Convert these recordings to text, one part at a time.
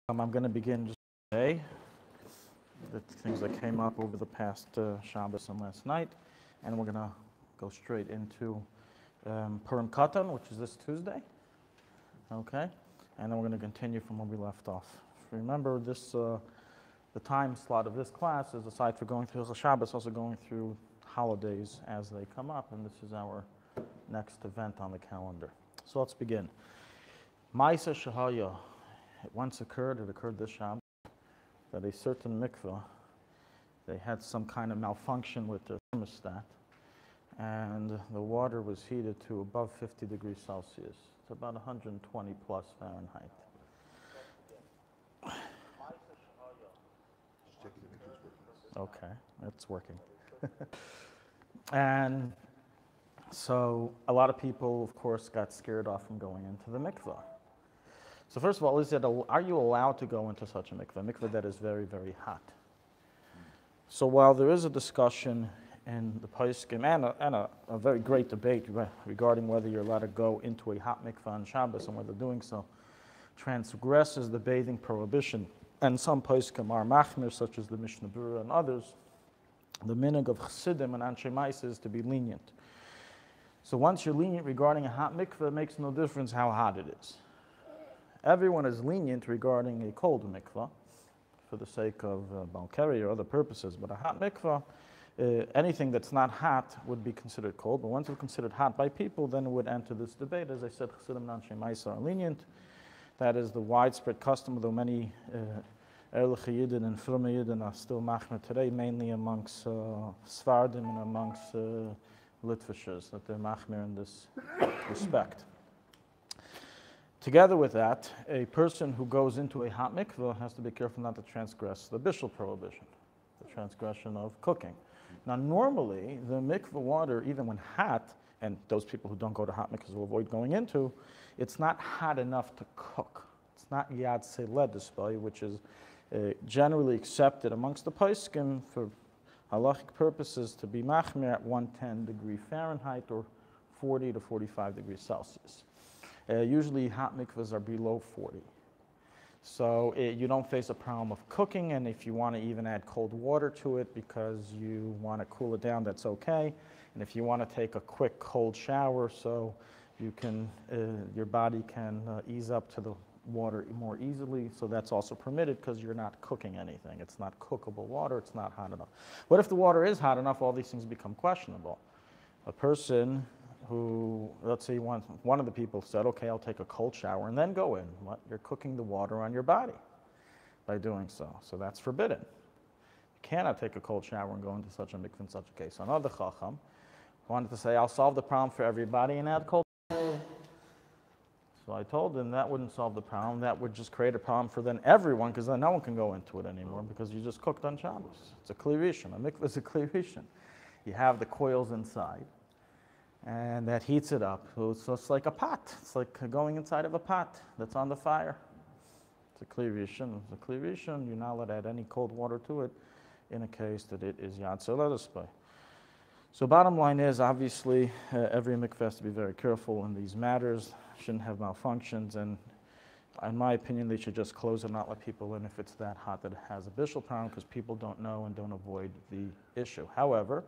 I'm going to begin just today, the things that came up over the past Shabbos and last night, and we're going to go straight into Purim Katan, which is this Tuesday, okay? And then we're going to continue from where we left off. Remember, this the time slot of this class is, aside from going through Hilchos Shabbos, also going through holidays as they come up, and this is our next event on the calendar. So let's begin. Ma'aseh Shehaya. It once occurred this Shabbos, that a certain mikveh, they had some kind of malfunction with their thermostat, and the water was heated to above 50 degrees Celsius. It's about 120 plus Fahrenheit. Okay, it's working. And so a lot of people, of course, got scared off from going into the mikveh. So first of all, are you allowed to go into such a mikveh that is very, very hot? So while there is a discussion in the Poskim and a very great debate regarding whether you're allowed to go into a hot mikveh on Shabbos and whether doing so transgresses the bathing prohibition, and some Poskim are machmir, such as the Mishnah Berurah and others, the minhag of Chassidim and Anshe Ma'aseh is to be lenient. So once you're lenient regarding a hot mikveh, it makes no difference how hot it is. Everyone is lenient regarding a cold mikveh for the sake of balkari or other purposes, but a hot mikveh, anything that's not hot would be considered cold, but once it's considered hot by people, then it would enter this debate. As I said, Chassidim and Anshe Ma'aseh are lenient. That is the widespread custom, although many Ehrliche Yidden and Frumme Yidden are still machmir today, mainly amongst Sfardim and amongst Litvishers, that they're machmir in this respect. Together with that, a person who goes into a hot mikveh has to be careful not to transgress the bishul prohibition, the transgression of cooking. Now, normally, the mikveh water, even when hot, and those people who don't go to hot mikvehs will avoid going into, it's not hot enough to cook. It's not yad seled display, which is generally accepted amongst the Poskim for halachic purposes to be machmir at 110 degree Fahrenheit or 40 to 45 degrees Celsius. Usually hot mikvahs are below 40. So you don't face a problem of cooking, and if you want to even add cold water to it because you want to cool it down, that's okay. And if you want to take a quick cold shower so you can, your body can ease up to the water more easily, so that's also permitted because you're not cooking anything. It's not cookable water, it's not hot enough. What if the water is hot enough? All these things become questionable. A person who, let's say one of the people said, okay, I'll take a cold shower and then go in. What? You're cooking the water on your body by doing so. So that's forbidden. You cannot take a cold shower and go into such a mikveh in such a case. Another chacham wanted to say, I'll solve the problem for everybody and add cold water. So I told him that wouldn't solve the problem. That would just create a problem for then everyone, because then no one can go into it anymore because you just cooked on Shabbos. It's a kli rishon. A mikveh is a kli rishon. You have the coils inside, and that heats it up. So it's like a pot. It's like going inside of a pot that's on the fire. It's a kli rishon. It's a kli rishon. You're not allowed to add any cold water to it in a case that it is yad seled display. So bottom line is, obviously, every mikveh has to be very careful in these matters. Shouldn't have malfunctions, and in my opinion, they should just close and not let people in if it's that hot that it has a bishul problem, because people don't know and don't avoid the issue. However,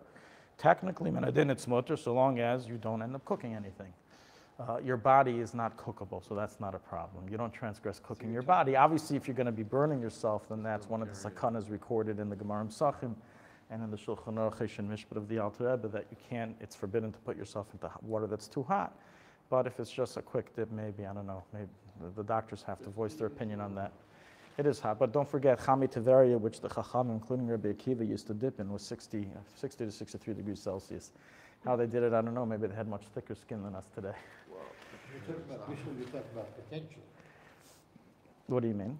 technically, menadin it's mutter, so long as you don't end up cooking anything. Your body is not cookable, so that's not a problem. You don't transgress cooking your body. Obviously, if you're going to be burning yourself, then that's one of the sakanas recorded in the Gemara Pesachim and in the Shulchan Aruch and Mishpat of the Alte Rebbe, that you can't, it's forbidden to put yourself into water that's too hot. But if it's just a quick dip, maybe, I don't know, maybe the doctors have to voice their opinion on that. It is hot, but don't forget, Chami Tiveria, which the Chacham, including Rabbi Akiva, used to dip in, was 60 to 63 degrees Celsius. How they did it, I don't know. Maybe they had much thicker skin than us today. Wow. You talk about bishul, you talk about potential. What do you mean?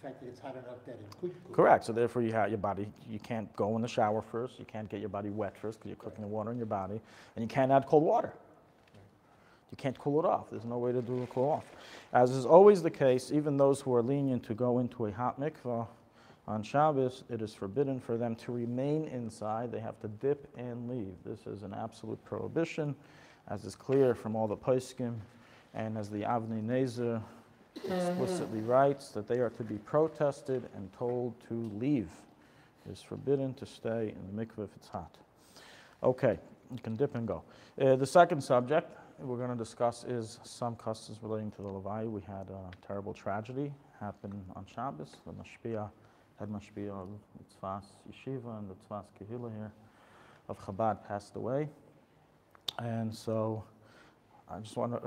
The fact that it's hot enough that it could cook. Correct. So therefore, you have your body. You can't go in the shower first. You can't get your body wet first because you're cooking the water in your body, and you can't add cold water. You can't cool it off. There's no way to do it cool off. As is always the case, even those who are lenient to go into a hot mikveh on Shabbos, it is forbidden for them to remain inside. They have to dip and leave. This is an absolute prohibition, as is clear from all the Poskim, and as the Avnei Nezer explicitly writes that they are to be protested and told to leave. It is forbidden to stay in the mikveh if it's hot. Okay, you can dip and go. The second subject we're going to discuss is some customs relating to the Levi. We had a terrible tragedy happen on Shabbos. The head mashpia of the Tzfas Yeshiva and the Tzfas Kehillah here of Chabad passed away. And so I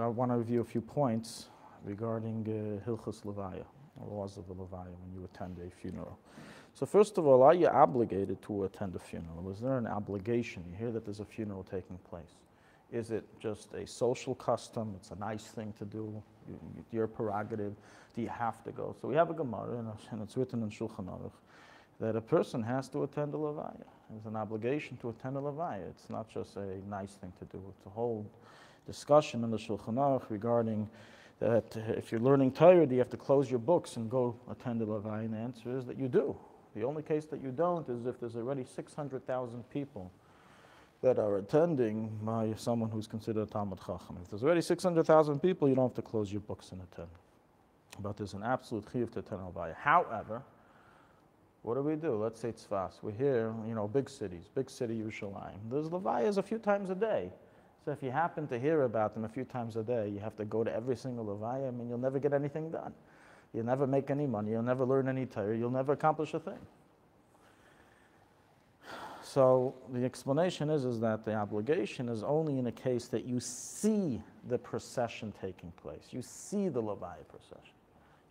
want to review a few points regarding Hilchos Levaya, or laws of the Levaya when you attend a funeral. So first of all, are you obligated to attend a funeral? Is there an obligation? You hear that there's a funeral taking place. Is it just a social custom? It's a nice thing to do. Your prerogative. Do you have to go? So we have a Gemara, and it's written in Shulchan Aruch, that a person has to attend a Levaya. There's an obligation to attend a Levaya. It's not just a nice thing to do. It's a whole discussion in the Shulchan Aruch regarding that if you're learning Torah, do you have to close your books and go attend a Levaya? And the answer is that you do. The only case that you don't is if there's already 600,000 people that are attending by someone who's considered a Talmud Chacham. If there's already 600,000 people, you don't have to close your books and attend. But there's an absolute chiyuv to attend a Levaya. However, what do? Let's say Tzfas. We're here, big cities, big city Yerushalayim. There's Levayas a few times a day. So if you happen to hear about them a few times a day, you have to go to every single Levaya. I mean, you'll never get anything done. You'll never make any money. You'll never learn any Torah. You'll never accomplish a thing. So the explanation is that the obligation is only in a case that you see the procession taking place. You see the Levaya procession.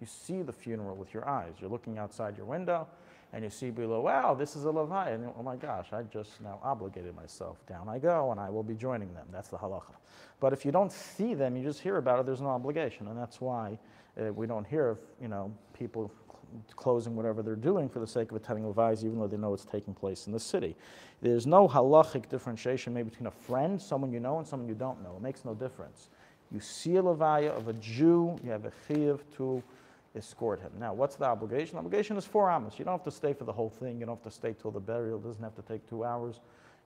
You see the funeral with your eyes. You're looking outside your window, and you see below, wow, this is a Levaya. And oh my gosh, I just now obligated myself. Down I go, and I will be joining them. That's the halacha. But if you don't see them, you just hear about it, there's no obligation. And that's why we don't hear of, people closing whatever they're doing for the sake of attending Levayas, even though they know it's taking place in the city. There's no halachic differentiation maybe between a friend, someone you know, and someone you don't know. It makes no difference. You see a Levaya of a Jew, you have a chiyuv to escort him. Now, what's the obligation? The obligation is 4 amos. You don't have to stay for the whole thing. You don't have to stay till the burial. It doesn't have to take 2 hours.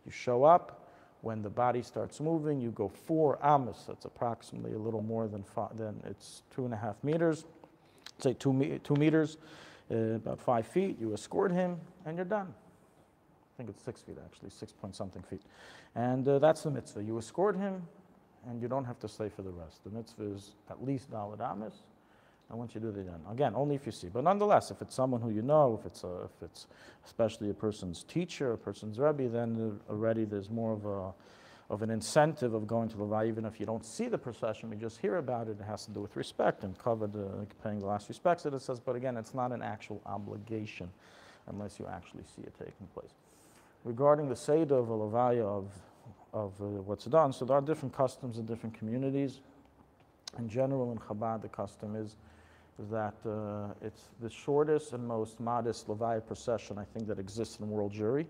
You show up. When the body starts moving, you go 4 amos. That's approximately a little more than it's 2.5 meters. Say 2 meters, about 5 feet. You escort him, and you're done. I think it's 6 feet, actually, 6-point-something feet. And that's the mitzvah. You escort him, and you don't have to stay for the rest. The mitzvah is at least daled amos. And once you do, they're done. Again, only if you see. But nonetheless, if it's someone who you know, if it's especially a person's teacher, a person's Rabbi, then already there's more of an incentive of going to the Levaya. Even if you don't see the procession, you just hear about it. It has to do with respect and paying the last respects that it says. But again, it's not an actual obligation unless you actually see it taking place. Regarding the Seder of a Levaya of what's done, so there are different customs in different communities. In general, in Chabad, the custom is that it's the shortest and most modest Levaya procession, I think, that exists in world Jewry,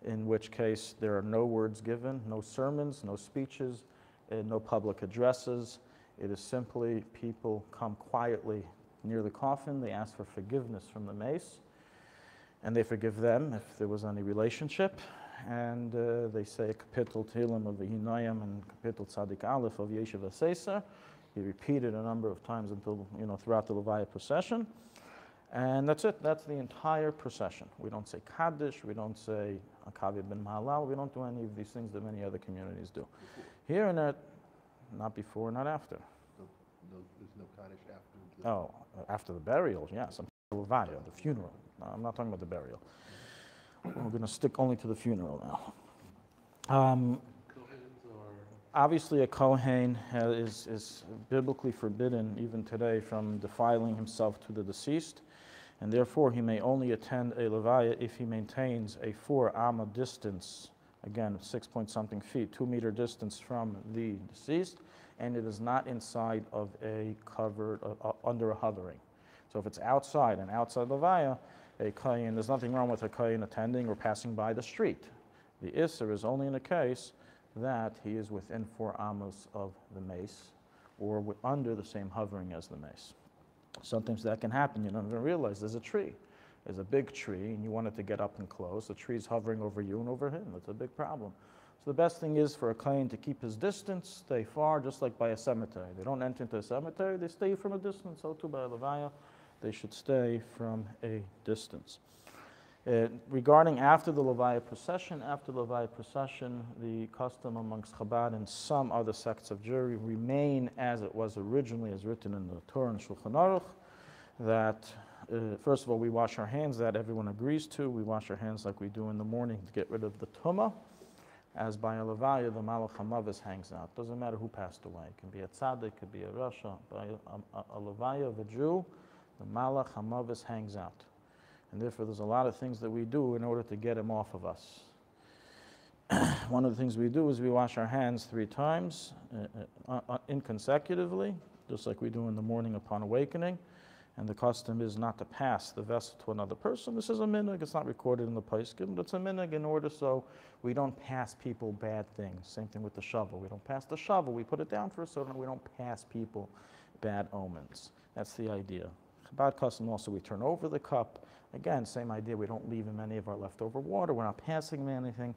in which case there are no words given, no sermons, no speeches, no public addresses. It is simply people come quietly near the coffin, they ask for forgiveness from the mace, and they forgive them if there was any relationship, and they say a kapitel Tehillim of V'hinayim and kapitel Tzadik Aleph of Yeshiv HaSeiser. He repeated a number of times until, throughout the Levaya procession. And that's it. That's the entire procession. We don't say Kaddish. We don't say Akavi ben Mahalal. We don't do any of these things that many other communities do. Here and there, not before, not after. There's no Kaddish after the... After the burial, yes. Levaya, the funeral. No, I'm not talking about the burial. We're going to stick only to the funeral now. Obviously, a Kohen is biblically forbidden even today from defiling himself to the deceased, and therefore he may only attend a Levaya if he maintains a 4 amma distance, again 6-point-something feet, 2-meter distance from the deceased, and it is not inside of a covered, under a hovering. So if it's outside, an outside Levaya, a Kohen, there's nothing wrong with a Kohen attending or passing by the street. The Isser is only in a case that he is within 4 amos of the mace or under the same hovering as the mace. Sometimes that can happen. You don't even realize there's a tree. There's a big tree and you want it to get up and close. The tree's hovering over you and over him. That's a big problem. So the best thing is for a kohen to keep his distance, stay far, just like by a cemetery. They don't enter into a cemetery, they stay from a distance. So too by a levaya, they should stay from a distance. Regarding after the levaya procession, the custom amongst Chabad and some other sects of Jewry remain as it was originally, as written in the Torah and Shulchan Aruch, that first of all, we wash our hands, that everyone agrees to. We wash our hands like we do in the morning to get rid of the tumah. As by a levaya, the malach hamavis hangs out. Doesn't matter who passed away. It can be a tzaddik, it could be a rasha. By a levaya of a Jew, the malach hamavis hangs out. And therefore, there's a lot of things that we do in order to get him off of us. One of the things we do is we wash our hands 3 times inconsecutively, just like we do in the morning upon awakening. And the custom is not to pass the vessel to another person. This is a minhag. It's not recorded in the Poskim, but it's a minhag in order so we don't pass people bad things. Same thing with the shovel. We don't pass the shovel. We put it down for a so we don't pass people bad omens. That's the idea. Chabad custom also, we turn over the cup. Again, same idea. We don't leave him any of our leftover water. We're not passing him anything.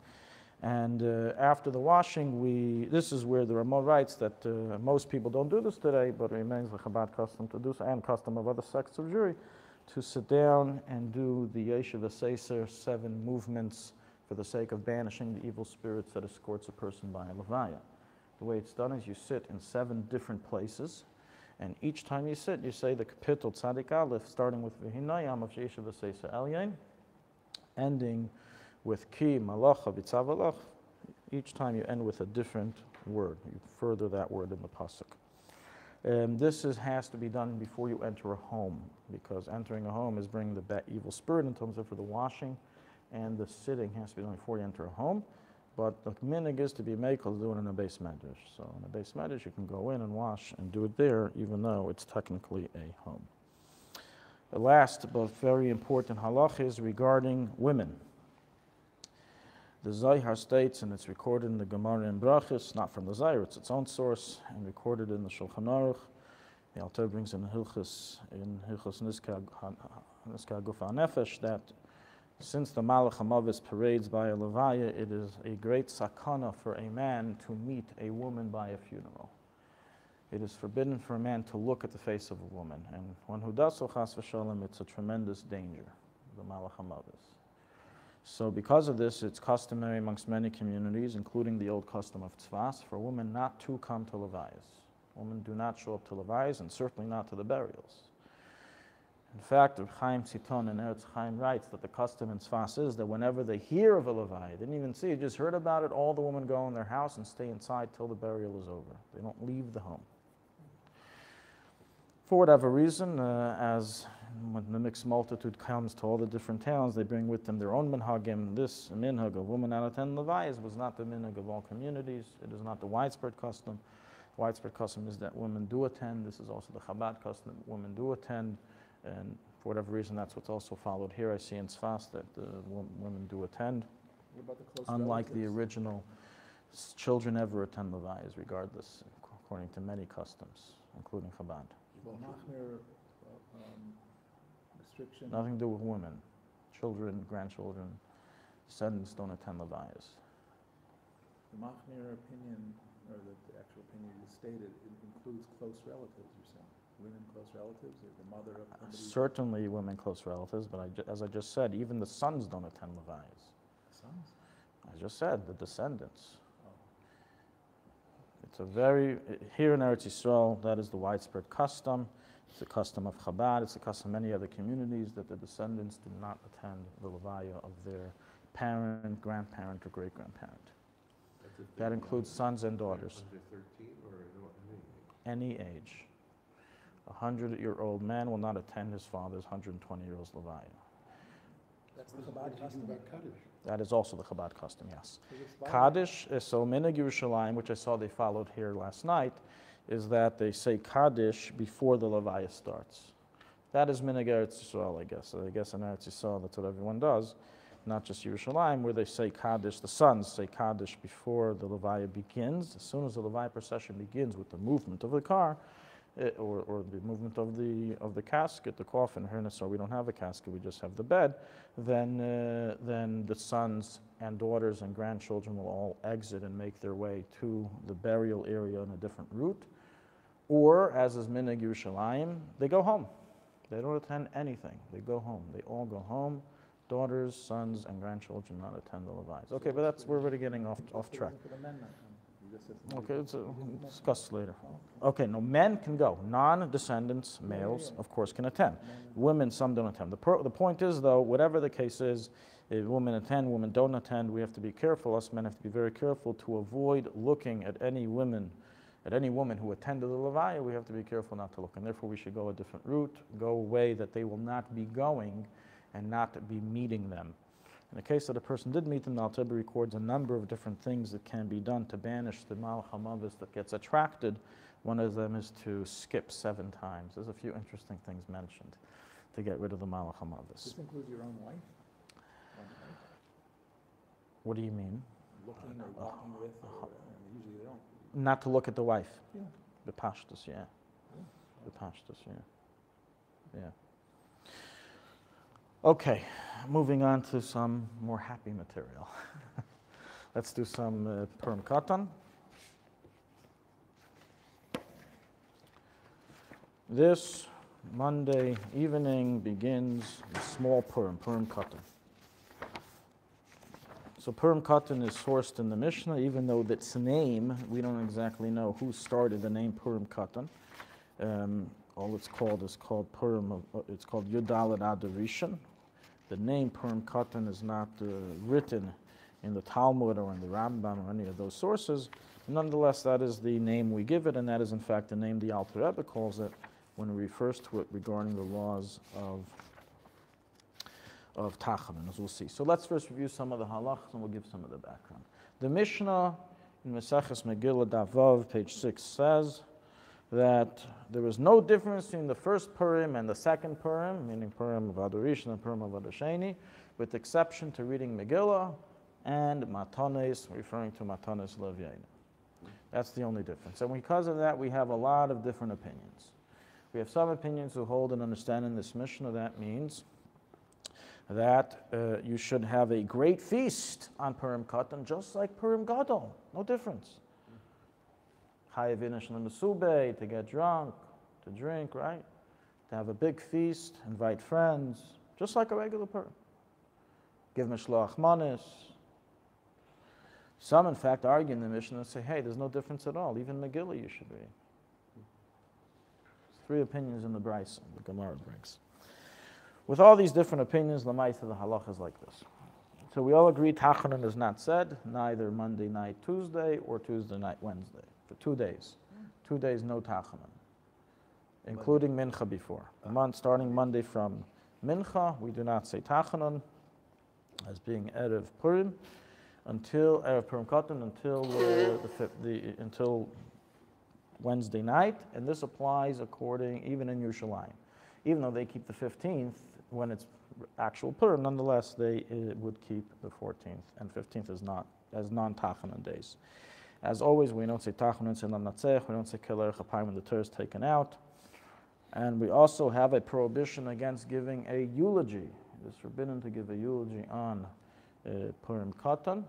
And after the washing, this is where the Ramah writes that most people don't do this today, but it remains the Chabad custom to do so, and custom of other sects of Jewry, to sit down and do the Yeshiva Seiser 7 movements for the sake of banishing the evil spirits that escorts a person by a levaya. The way it's done is you sit in 7 different places, and each time you sit, you say the Kapitel Tzadik Aleph, starting with V'hinayam of Yeshiva Seiser Elyain, ending with Ki, Malacha, Vitzavalach. Each time you end with a different word. You further that word in the pasuk. This has to be done before you enter a home, because entering a home is bringing the bad, evil spirit in terms of for the washing, and the sitting has to be done before you enter a home. But the minhag is to be mekel, do it in a Bais Medrash. So in a Bais Medrash you can go in and wash and do it there, even though it's technically a home. The last but very important halach is regarding women. The Zohar states, and it's recorded in the Gemara in Brachos, not from the Zohar, it's its own source, and recorded in the Shulchan Aruch. The Alte Rebbe brings in Hilchos Nizka Gufa Nefesh, that since the Malach HaMavis parades by a levaya, it is a great sakana for a man to meet a woman by a funeral. It is forbidden for a man to look at the face of a woman, and one who does so, chas v'shalom, it's a tremendous danger, the Malach HaMavis. So because of this, it's customary amongst many communities, including the old custom of tzvas, for women not to come to levayas. Women do not show up to levayas, and certainly not to the burials. In fact, Reb Chaim Siton in Eretz Chaim writes that the custom in tzvas is that whenever they hear of a levaya, they didn't even see it, just heard about it, all the women go in their house and stay inside till the burial is over. They don't leave the home. For whatever reason, as when the mixed multitude comes to all the different towns, they bring with them their own minhagim. This minhag of women not attend levayas was not the minhag of all communities. It is not the widespread custom. The widespread custom is that women do attend. This is also the Chabad custom that women do attend. And for whatever reason, that's what's also followed here. I see in Tzfas that women do attend. What about the close Unlike relatives? the original, children ever attend levayas, regardless, according to many customs, including Chabad. Well, Machmir restriction. Nothing to do with women. Children, grandchildren, descendants don't attend levayas. The Machmir opinion, or the actual opinion you stated, it includes close relatives, you're saying? Women close relatives, or the mother of somebody? Certainly women close relatives, but as I just said, even the sons don't attend levayas. Sons? I just said, the descendants. Oh. It's a very, here in Eretz Yisrael, that is the widespread custom. It's the custom of Chabad. It's the custom of many other communities that the descendants do not attend the levaya of their parent, grandparent, or great-grandparent. That includes sons and daughters. Under 13 or any age? Any age. A 100-year-old man will not attend his father's 120-year-old levaya. That's the What Chabad did you do custom. about Kaddish? That is also the Chabad custom, yes. So it's Bible. Kaddish, so Minhag Yerushalayim, which I saw they followed here last night, is that they say Kaddish before the levaya starts. That is Minhag Eretz Yisrael, I guess. I guess in Eretz Yisrael, that's what everyone does. Not just Yerushalayim, where they say Kaddish, the sons say Kaddish before the levaya begins. As soon as the levaya procession begins with the movement of the car, or the movement of the casket, the coffin, so we don't have a casket, we just have the bed, then the sons and daughters and grandchildren will all exit and make their way to the burial area on a different route. Or, as is Minhag Yerushalayim, they go home. They don't attend anything. They go home. They all go home. Daughters, sons, and grandchildren not attend the Levi's. Okay, but we're already getting off track. Okay, let's discuss later. Okay, no, men can go. Non-descendants, males, of course, can attend. Women, some don't attend. The point is, though, whatever the case is, if women attend, women don't attend, we have to be careful. Us men have to be very careful to avoid looking at any woman who attended the Levaya. We have to be careful not to look, and therefore we should go a different route, go a way that they will not be going and not be meeting them. In the case that a person did meet them, the Alte Rebbe records a number of different things that can be done to banish the Malach HaMavis that gets attracted. One of them is to skip 7 times. There's a few interesting things mentioned to get rid of the Malach HaMavis. Does this include your own wife? What do you mean? Looking or walking with, or usually they don't. Not to look at the wife. Yeah. The pashtus, yeah. The pashtus, yeah. Okay, moving on to some more happy material. Let's do some Purim Katan. This Monday evening begins the small Purim Katan. So Purim Katan is sourced in the Mishnah, even though its name, we don't exactly know who started the name Purim Katan. All it's called Purim, it's called Yudalad Adorishan. The name Purim Katan is not written in the Talmud or in the Rambam or any of those sources. Nonetheless, that is the name we give it, and that is in fact the name the Alte Rebbe calls it when he refers to it regarding the laws of Tachanun, as we'll see. So let's first review some of the halachas and we'll give some of the background. The Mishnah in Maseches Megillah Daf Vav, page 6, says that there was no difference between the first Purim and the second Purim, meaning Purim of Adorishan and Purim of Adosheni, with exception to reading Megillah and Matanes, referring to Matanes Levyayim. That's the only difference. And because of that, we have a lot of different opinions. We have some opinions who hold and understand in this Mishnah that means that you should have a great feast on Purim Katan, just like Purim Gadol. No difference. Chayavinish l'mesubei, to get drunk, to drink, right? To have a big feast, invite friends, just like a regular Purim. Give mishloach manis. Some, in fact, argue in the Mishnah and say, hey, there's no difference at all. Even Megillah you should read. There's 3 opinions in the Bais, the Gemara brings. With all these different opinions, the Ma'aseh of the halacha is like this. So we all agree Tachanun is not said, neither Monday night, Tuesday, or Tuesday night, Wednesday, for 2 days. 2 days, no Tachanun, including Mincha before. Starting Monday from Mincha, we do not say Tachanun as being Erev Purim, until Erev Purim Katan, until Wednesday night, and this applies even in Yerushalayim. Even though they keep the 15th when it's actual Purim, nonetheless they would keep the 14th, and 15th is not as non-Tachanun days. As always, we don't say Tachanun, say Lam Natzech, we don't say Keler Chapayim when the Torah is taken out, and we also have a prohibition against giving a eulogy. It is forbidden to give a eulogy on Purim Katan.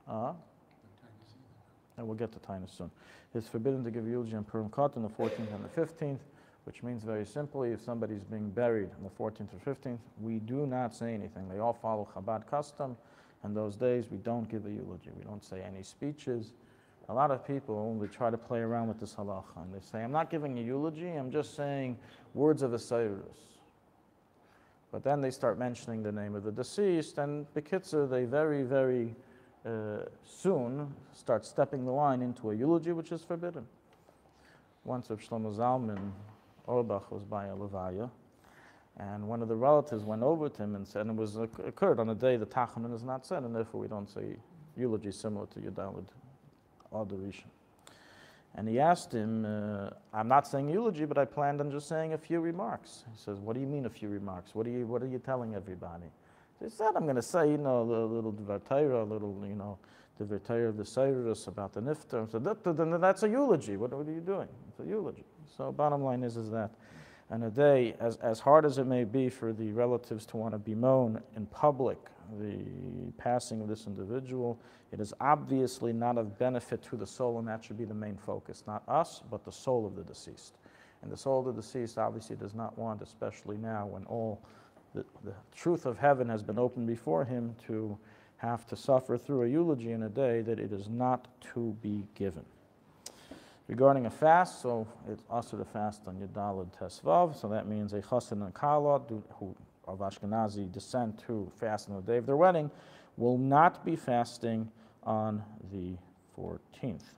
And we'll get to Tainus soon. It's forbidden to give a eulogy on Purim Katan, the 14th and the 15th. Which means very simply, if somebody's being buried on the 14th or 15th, we do not say anything. They all follow Chabad custom, and those days we don't give a eulogy. We don't say any speeches. A lot of people only try to play around with this halacha, and they say, I'm not giving a eulogy, I'm just saying words of Asirus. But then they start mentioning the name of the deceased, and B'kitzur, they very, very soon start stepping the line into a eulogy, which is forbidden. Once Rav Shlomo Zalman Auerbach was by a Levaya, and one of the relatives went over to him and said, and it was occurred on a day the Tachanun is not said, and therefore we don't say eulogy similar to Yudalad Adorishan. And he asked him, I'm not saying eulogy, but I planned on just saying a few remarks. He says, what do you mean a few remarks? What are you telling everybody? He said, I'm going to say, a little Dvar Torah, a little, the V'tayr V'sayrus about the Niftar. So then that's a eulogy. What are you doing? It's a eulogy. So bottom line is that on a day, as hard as it may be for the relatives to want to bemoan in public the passing of this individual, it is obviously not of benefit to the soul, and that should be the main focus. Not us, but the soul of the deceased. And the soul of the deceased obviously does not want, especially now when all the truth of heaven has been opened before him, to have to suffer through a eulogy in a day that it is not to be given. Regarding a fast, so it's also to fast on Yudalad Tesvav, so that means a chassan and kala who of Ashkenazi descent to fast on the day of their wedding will not be fasting on the 14th.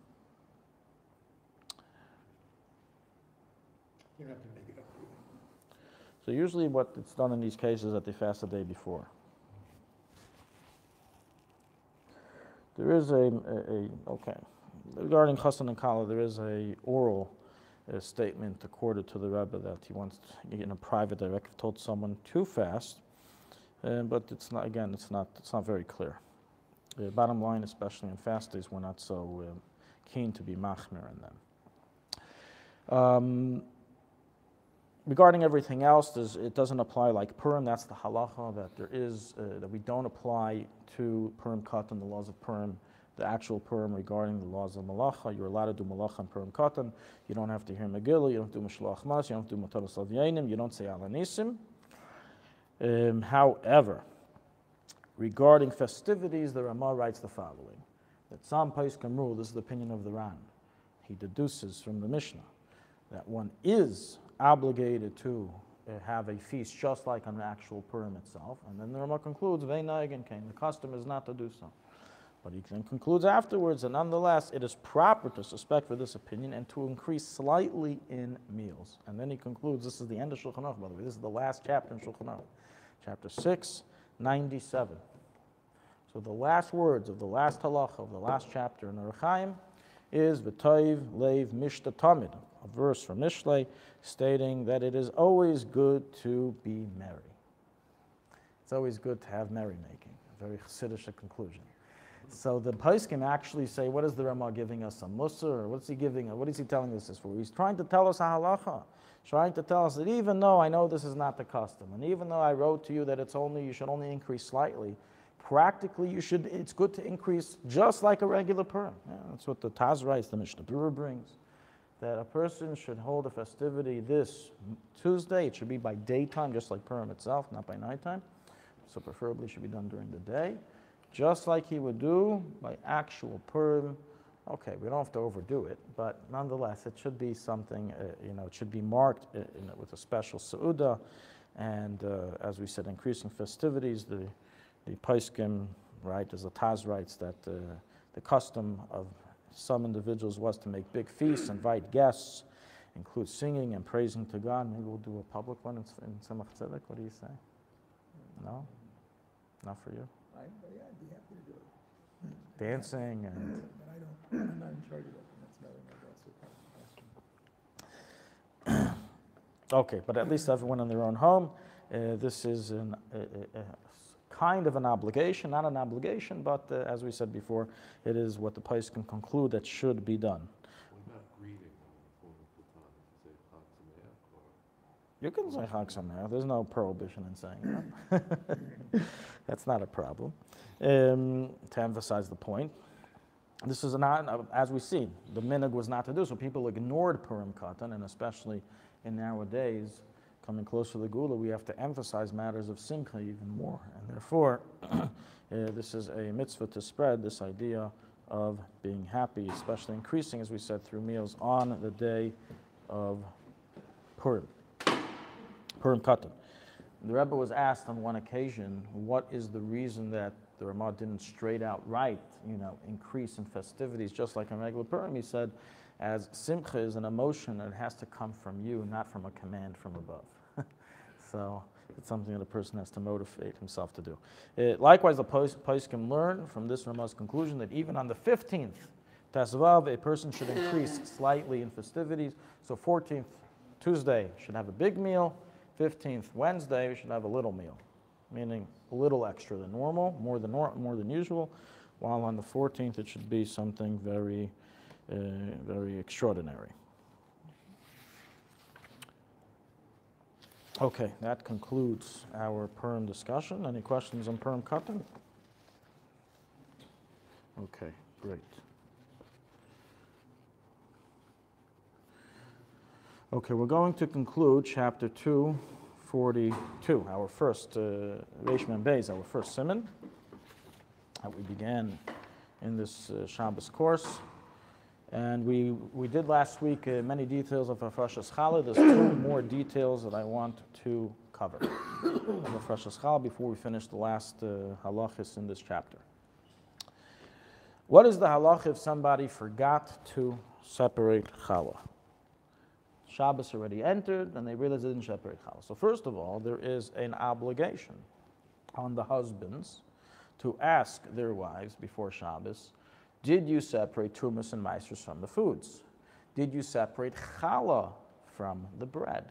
You don't have to make it up. So usually what it's done in these cases is that they fast the day before. There is okay. Regarding chassan and kala, there is a oral statement accorded to the Rebbe that he wants, in a private directive, told someone to fast, but it's not. Again, it's not very clear. Bottom line, especially on fast days, we're not so keen to be machmir in them. Regarding everything else, it doesn't apply like Purim. That's the halacha that there is that we don't apply to Purim Katan, the laws of Purim, the actual Purim regarding the laws of Malacha. You're allowed to do Malacha and Purim Katan. You don't have to hear Megillah. You don't do Mishloach Mas. You don't do Mataras Avyanim. You don't say Alanisim. However, regarding festivities, the Ramah writes the following: that some Poskim rule, this is the opinion of the Ran, he deduces from the Mishnah that one is obligated to have a feast just like on the actual Purim itself. And then the Ramah concludes, Ve'naigen kain, the custom is not to do so. But he then concludes afterwards that nonetheless it is proper to suspect for this opinion and to increase slightly in meals. And then he concludes, this is the end of Shulchan Aruch, by the way, this is the last chapter in Shulchan Aruch, chapter 697. So the last words of the last halacha of the last chapter in Orach Chaim is V'toiv leiv mishta tamid, a verse from Mishlei stating that it is always good to be merry. It's always good to have merrymaking, a very Chassidish conclusion. So the Poskim actually say, what is the Ramah giving us, a Musar, or what is he telling us this for? He's trying to tell us a halacha, trying to tell us that even though I know this is not the custom, and even though I wrote to you that you should only increase slightly, practically it's good to increase just like a regular Purim. Yeah, that's what the Taz writes, the Mishnah Berurah brings, that a person should hold a festivity this Tuesday. It should be by daytime, just like Purim itself, not by nighttime. So preferably should be done during the day, just like he would do by actual Purim. Okay, we don't have to overdo it, but nonetheless, it should be something, it should be marked with a special Seudah, and as we said, increasing festivities. The Poskim, right, as the Taz writes, that the custom of some individuals was to make big feasts, invite guests, include singing and praising to God. Maybe we'll do a public one in Tzemach Tzedek. What do you say? No? Not for you? I'd be happy to do it. Dancing and... But I'm not in charge of that, and that's another part of the question. Okay, but at least everyone in their own home. This is a kind of an obligation, not an obligation, but as we said before, it is what the Pais can conclude that should be done. We're not greeting on the phone You can say Chag Sameach. There's no prohibition in saying that. That's not a problem. To emphasize the point, this is not, as we see, the minhag was not to do, so people ignored Purim Katan, and especially in nowadays, coming close to the Gula, we have to emphasize matters of Simcha even more, and therefore, this is a mitzvah to spread this idea of being happy, especially increasing, as we said, through meals on the day of Purim Katan. The Rebbe was asked on one occasion, what is the reason that the Ramah didn't straight out write, increase in festivities just like in regular Purim? He said, as Simcha is an emotion, it has to come from you, not from a command from above. So it's something that a person has to motivate himself to do. Likewise, the Poskim learn from this Ramah's conclusion that even on the 15th Tesvav, a person should increase slightly in festivities. So 14th Tuesday should have a big meal. 15th Wednesday we should have a little meal, meaning a little extra than normal, more than usual, while on the 14th it should be something very, very extraordinary. Okay, that concludes our Purim discussion. Any questions on Purim cutting? Okay, great. Okay, we're going to conclude chapter 242, our first Reish Mem Beis, our first simon that we began in this Shabbos course. And we did last week many details of Hafrashas Challah. There's two more details that I want to cover of Hafrashas Challah before we finish the last halachis in this chapter. What is the halach if somebody forgot to separate challah? Shabbos already entered, and they realized they didn't separate challah. So first of all, there is an obligation on the husbands to ask their wives before Shabbos, did you separate trumas and meisers from the foods? Did you separate challah from the bread?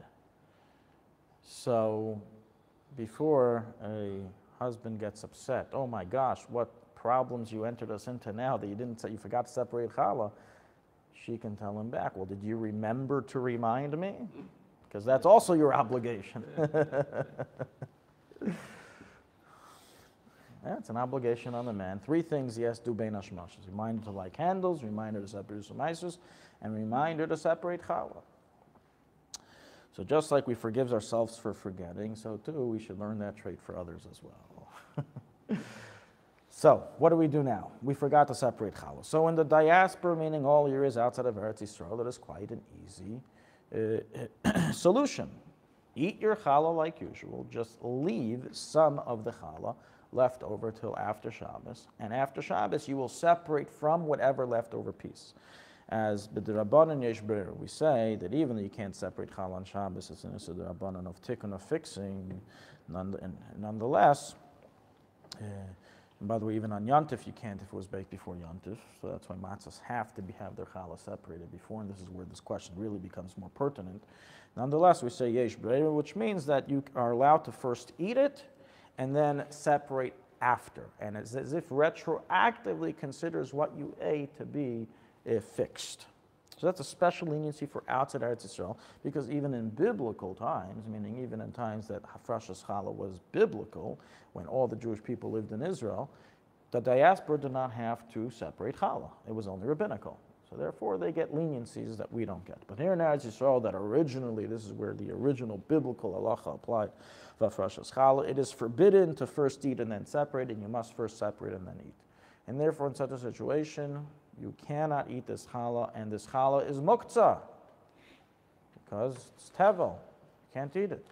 So before a husband gets upset, oh my gosh, what problems you entered us into now that you forgot to separate challah, she can tell him back, well, did you remember to remind me? Because that's also your obligation. Yeah, it's an obligation on the man. Three things he has to do bein hashmashos. Reminder to light candles, reminder to separate meisers, and reminder to separate challah. So just like we forgive ourselves for forgetting, so too we should learn that trait for others as well. So, what do we do now? We forgot to separate challah. So in the diaspora, meaning all years outside of Eretz Yisrael, it is quite an easy solution. Eat your challah like usual, just leave some of the challah left over till after Shabbos, and after Shabbos you will separate from whatever leftover piece. As b'derabbanan yesh b'rer, we say that even though you can't separate challah on Shabbos, it's an issur derabbanan of tikkun, of fixing, nonetheless. And by the way, even on Yontif you can't if it was baked before Yontif, so that's why matzahs have to have their challah separated before, and this is where this question really becomes more pertinent. Nonetheless, we say yesh b'rer, which means that you are allowed to first eat it, and then separate after. And it's as if retroactively considers what you ate to be fixed. So that's a special leniency for outside Eretz Yisrael, because even in biblical times, meaning even in times that Hafrashas Challah was biblical, when all the Jewish people lived in Israel, the diaspora did not have to separate Challah. It was only rabbinical. So therefore they get leniencies that we don't get. But here in Eretz Yisrael, that originally, this is where the original biblical halacha applied, Hafrashas Challah, it is forbidden to first eat and then separate, and you must first separate and then eat. And therefore in such a situation, you cannot eat this challah, and this challah is muktzah, because it's tevel. You can't eat it.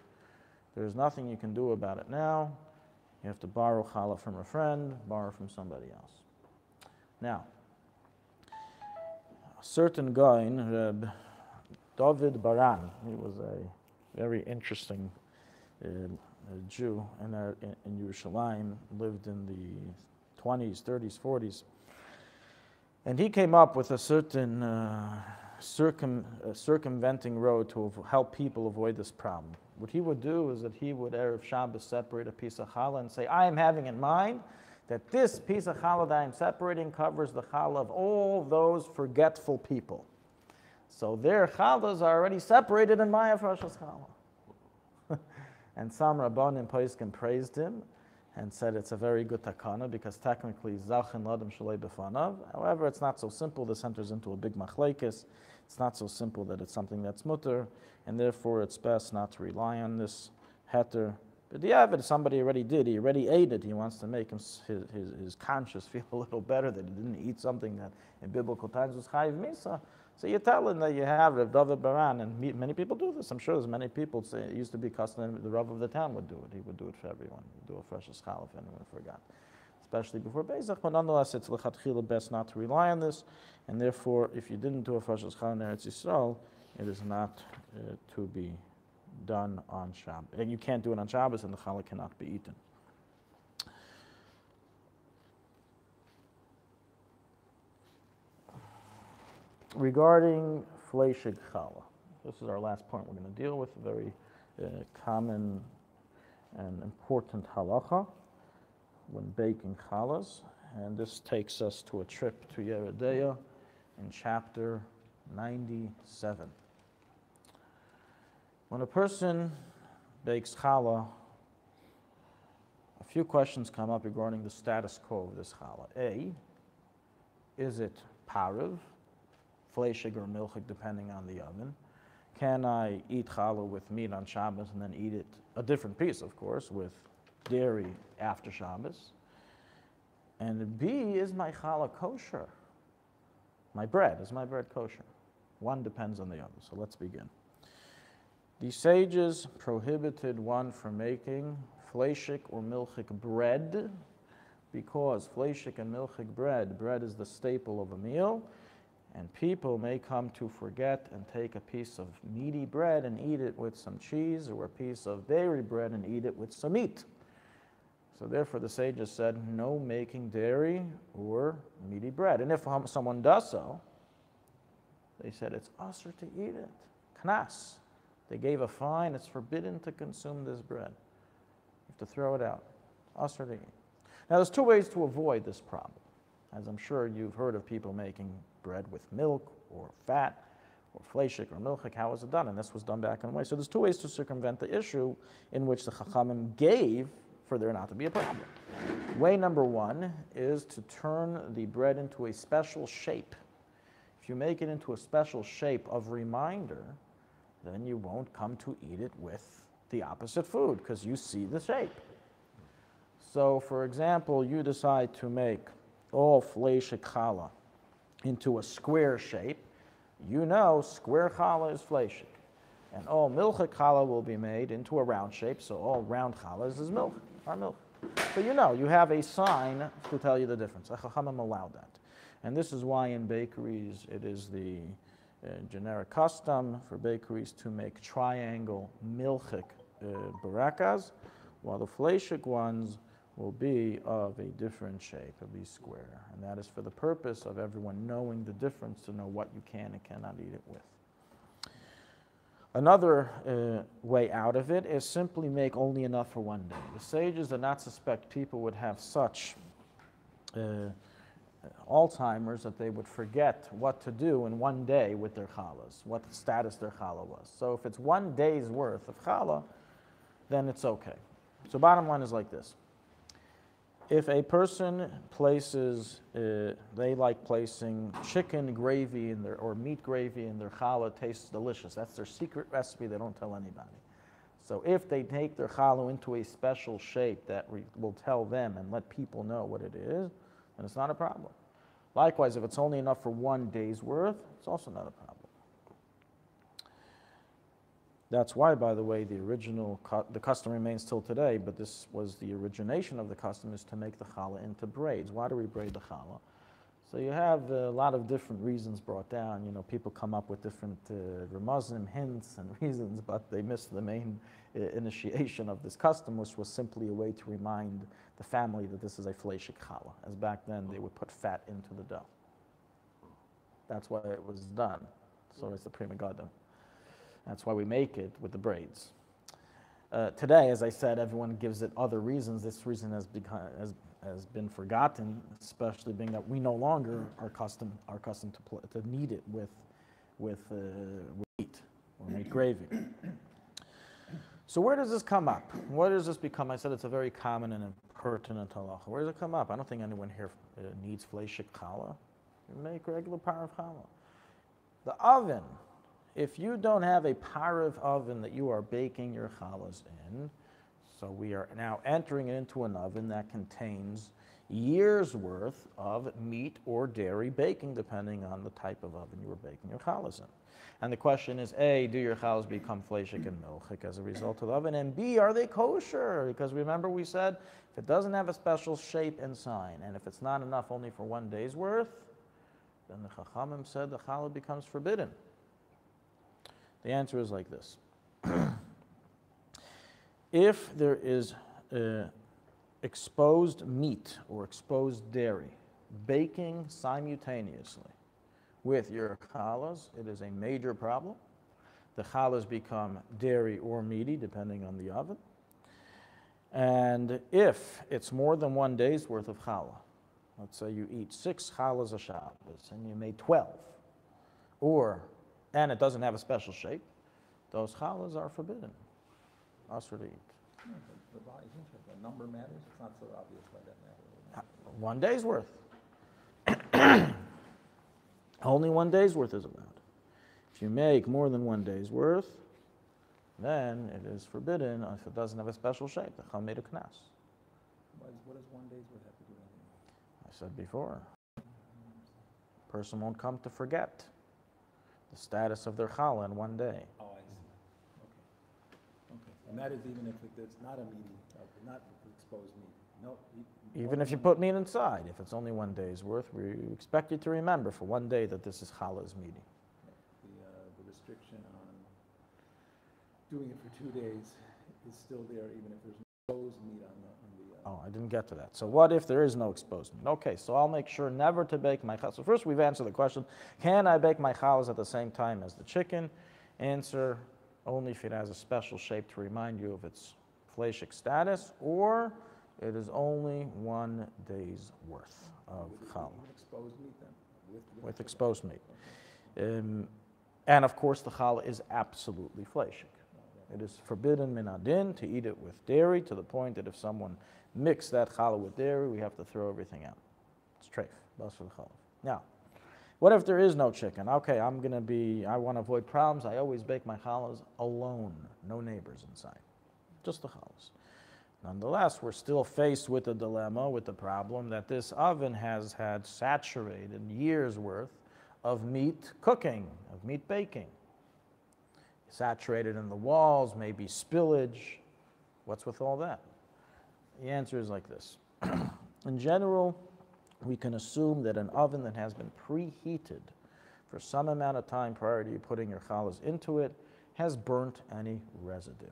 There's nothing you can do about it now. You have to borrow challah from a friend, borrow from somebody else. Now, a certain guy, Rabbi David Baran, he was a very interesting Jew in Yerushalayim, lived in the 20s, 30s, 40s. And he came up with a certain circumventing road to help people avoid this problem. What he would do is that he would, Erev Shabbos, separate a piece of challah and say, I am having in mind that this piece of challah that I'm separating covers the challah of all those forgetful people. So their challahs are already separated in my Hafrashas Challah. And some Rabbanim Poskim praised him and said it's a very good takana, because technically zachin ladam shalei b'fanav. However, it's not so simple. This enters into a big machlekes. It's not so simple that it's something that's mutter, and therefore it's best not to rely on this heter. But the avid, somebody already did. He already ate it. He wants to make his conscience feel a little better that he didn't eat something that in biblical times was chayiv misa. So you tell him that you have Rav David Baran, and many people do this. I'm sure there's many people say it used to be custom. The Rav of the town would do it. He would do it for everyone. He would do a fresh challah if anyone forgot, especially before Pesach. But nonetheless, it's lechatchila best not to rely on this, and therefore, if you didn't do a fresh challah in Eretz Yisrael, it is not to be done on Shabbos. And you can't do it on Shabbos, and the challah cannot be eaten. Regarding fleshig challah, this is our last point we're going to deal with, a very common and important halacha when baking challahs. and this takes us to a trip to Yeridea in chapter 97. When a person bakes challah, a few questions come up regarding the status quo of this challah. A, is it parav, fleshig or milchig, depending on the oven? Can I eat challah with meat on Shabbos and then eat it, a different piece, of course, with dairy after Shabbos? And B, is my challah kosher? Is my bread kosher? One depends on the other, so let's begin. The sages prohibited one from making fleshik or milchik bread because fleshik and milchik bread is the staple of a meal, and people may come to forget and take a piece of meaty bread and eat it with some cheese, or a piece of dairy bread and eat it with some meat. So therefore the sages said no making dairy or meaty bread. And if someone does so, they said it's usher to eat it. Knas. They gave a fine, it's forbidden to consume this bread. You have to throw it out. Usher to eat. Now there's two ways to avoid this problem. As I'm sure you've heard of people making bread with milk or fat or fleshik or milchik. How was it done? And this was done back in the way. So there's two ways to circumvent the issue in which the Chachamim gave for there not to be a problem. Way number one is to turn the bread into a special shape. If you make it into a special shape of reminder, then you won't come to eat it with the opposite food because you see the shape. So, for example, you decide to make all fleshik challah into a square shape. You know square challah is fleshik. And all milchik challah will be made into a round shape, so all round challahs is milk, are milk. So you know, you have a sign to tell you the difference. The Chachamim allowed that. And this is why in bakeries it is the generic custom for bakeries to make triangle milchik barakas, while the fleshik ones will be of a different shape, it'll be square. And that is for the purpose of everyone knowing the difference, to know what you can and cannot eat it with. Another way out of it is simply make only enough for one day. The sages did not suspect people would have such Alzheimer's that they would forget what to do in one day with their challahs, what status their challah was. So if it's 1 day's worth of challah, then it's okay. So bottom line is like this. If a person places, they like placing chicken gravy in their, or meat gravy in their challah, it tastes delicious. That's their secret recipe, they don't tell anybody. So if they take their challah into a special shape that will tell them and let people know what it is, then it's not a problem. Likewise, if it's only enough for 1 day's worth, it's also not a problem. That's why, by the way, the custom remains till today, but this was the origination of the custom, is to make the challah into braids. Why do we braid the challah? So you have a lot of different reasons brought down. You know, people come up with different remuzim, hints and reasons, but they miss the main initiation of this custom, which was simply a way to remind the family that this is a fleshik challah, as back then they would put fat into the dough. That's why it was done. So it's the prima gada. That's why we make it with the braids. Today, as I said, everyone gives it other reasons. This reason has been forgotten, especially being that we no longer are accustomed to knead it with meat or meat gravy. So where does this come up? Where does this become? I said it's a very common and pertinent halacha. Where does it come up? I don't think anyone here needs fleshik challah. You make regular parav challah. The oven. If you don't have a parav oven that you are baking your challahs in, so we are now entering it into an oven that contains years worth of meat or dairy baking, depending on the type of oven you are baking your challahs in. And the question is, A, do your challahs become fleshik and milchik as a result of the oven? And B, are they kosher? Because remember we said, if it doesn't have a special shape and sign, and if it's not enough only for 1 day's worth, then the Chachamim said the challah becomes forbidden. The answer is like this. If there is exposed meat or exposed dairy baking simultaneously with your challahs, it is a major problem. The challahs become dairy or meaty, depending on the oven. And if it's more than 1 day's worth of challah, Let's say you eat 6 challahs a Shabbos and you made 12, and it doesn't have a special shape, those challahs are forbidden, asur to eat. Yeah, but the body, the number matters. It's not so obvious why that matters. 1 day's worth. Only 1 day's worth is allowed. If you make more than 1 day's worth, then it is forbidden if it doesn't have a special shape. The Chal made a knas. What does 1 day's worth have to do with anything? I said before, person won't come to forget the status of their challah in 1 day. Oh, I see. Okay. And that is even if it's not a meat, not exposed meat. No. Even if you put meat inside, if it's only 1 day's worth, we expect you to remember for 1 day that this is challah's meaty. The restriction on doing it for 2 days is still there, even if there's no exposed meat on the. Oh, I didn't get to that. So what if there is no exposed meat? Okay, so I'll make sure never to bake my challahs. So first we've answered the question, can I bake my challahs at the same time as the chicken? Answer, only if it has a special shape to remind you of its fleishic status, or it is only 1 day's worth of challah. Even exposed meat then? With exposed meat. And of course the challah is absolutely fleishic. It is forbidden min adin to eat it with dairy, to the point that if someone mixed that challah with dairy, we have to throw everything out. It's treif, basar challah. Now, what if there is no chicken? Okay, I want to avoid problems. I always bake my challahs alone, no neighbors inside, just the challahs. Nonetheless, we're still faced with the dilemma, with the problem that this oven has had saturated years worth of meat cooking, of meat baking. Saturated in the walls, maybe spillage. What's with all that? The answer is like this. In general, we can assume that an oven that has been preheated for some amount of time prior to you putting your challahs into it has burnt any residue.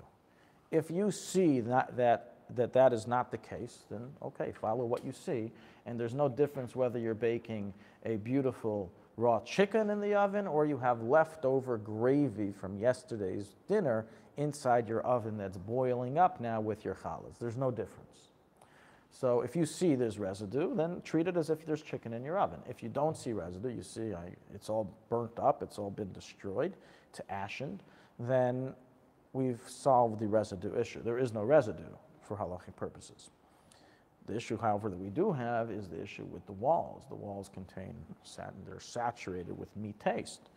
If you see that is not the case, then okay, follow what you see, and there's no difference whether you're baking a beautiful raw chicken in the oven or you have leftover gravy from yesterday's dinner inside your oven that's boiling up now with your challahs. There's no difference. So if you see there's residue, then treat it as if there's chicken in your oven. If you don't see residue, you see it's all burnt up, it's all been destroyed to ashen, then we've solved the residue issue. There is no residue for halachic purposes. The issue, however, that we do have is the issue with the walls. The walls they're saturated with meat taste.